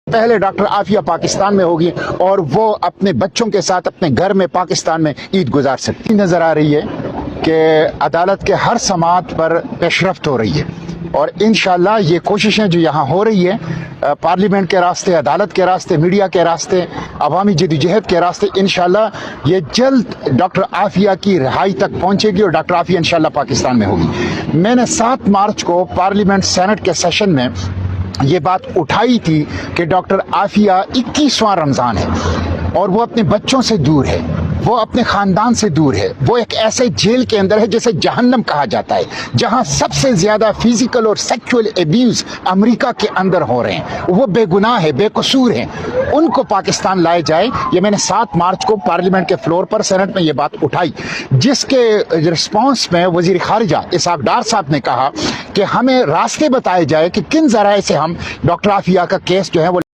पहले डॉक्टर आफिया पाकिस्तान में होगी और वो अपने बच्चों के साथ अपने घर में पाकिस्तान में ईद गुजार सकती नजर आ रही है कि अदालत के हर समात पर पेशरफ्त हो रही है और इंशाल्लाह ये कोशिशें जो यहाँ हो रही है पार्लियामेंट के रास्ते, अदालत के रास्ते, मीडिया के रास्ते, अवामी जदोजहद के रास्ते, इंशाल्लाह ये जल्द डॉक्टर आफिया की रिहाई तक पहुँचेगी और डॉक्टर आफिया इंशाल्लाह पाकिस्तान में होगी। मैंने 7 मार्च को पार्लियामेंट सेनेट के सेशन में ये बात उठाई थी कि डॉक्टर आफिया 21वां रमज़ान है और वो अपने बच्चों से दूर है, वो अपने ख़ानदान से दूर है, वो एक ऐसे जेल के अंदर है जिसे जहन्नम कहा जाता है, जहां सबसे ज़्यादा फिजिकल और सेक्सुअल एब्यूज़ अमेरिका के अंदर हो रहे हैं। वो बेगुनाह है, बेकसूर हैं, उनको पाकिस्तान लाए जाए। ये मैंने 7 मार्च को पार्लियामेंट के फ्लोर पर सेनेट में ये बात उठाई, जिसके रिस्पॉन्स में वज़ीर ख़ारिजा इसहाक़ डार साहब ने कहा कि हमें रास्ते बताए जाए कि किन ज़राए से हम डॉक्टर आफिया का केस जो है वो